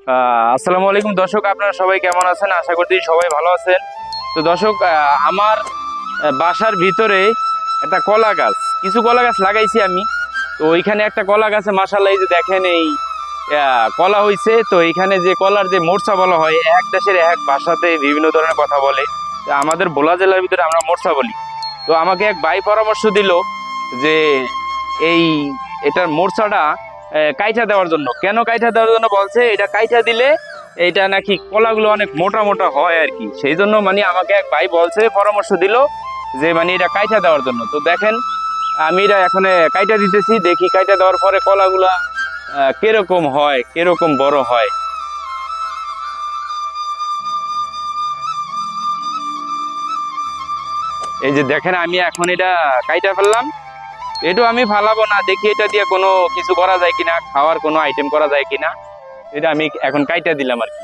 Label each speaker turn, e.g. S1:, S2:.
S1: আসসালামু আলাইকুম দর্শক, আপনারা সবাই কেমন আছেন? আশা করছি সবাই ভালো আছেন। তো দর্শক, আমার বাসার ভিতরে একটা কলা গাছ, কিছু কলা গাছ লাগাইছি আমি। তো ওইখানে একটা কলা গাছে মাশাআল্লাহ, এই যে দেখেন, এই কলা হইছে। তো এইখানে যে কলার যে মোরচা বলা হয়, এক দেশের এক ভাষাতে বিভিন্ন ধরনের কথা বলে। তো আমাদের ভোলা জেলার ভিতরে আমরা মোরচা বলি। তো আমাকে এক ভাই পরামর্শ দিল যে এই এটার মোরচাটা কাইটা দেওয়ার জন্য। কেন কাইটা দেওয়ার জন্য বলছে? এটা কাইটা দিলে এটা নাকি কলাগুলো অনেক মোটা মোটা হয় আর কি। সেই জন্য মানে আমাকে এক ভাই বলছে, পরামর্শ দিল যে মানে এটা কাইটা দেওয়ার জন্য। তো দেখেন, আমি এটা এখন কাইটা দিতেছি, দেখি কাইটা দেওয়ার পরে কলাগুলা কিরকম হয়, কিরকম বড় হয়। এই যে দেখেন, আমি এখন এটা কাইটা ফেললাম। এটাও আমি ফালাবো না, দেখি এটা দিয়ে কোনো কিছু করা যায় কিনা, খাওয়ার কোনো আইটেম করা যায় কিনা। এটা আমি এখন কাইটা দিলাম আর কি।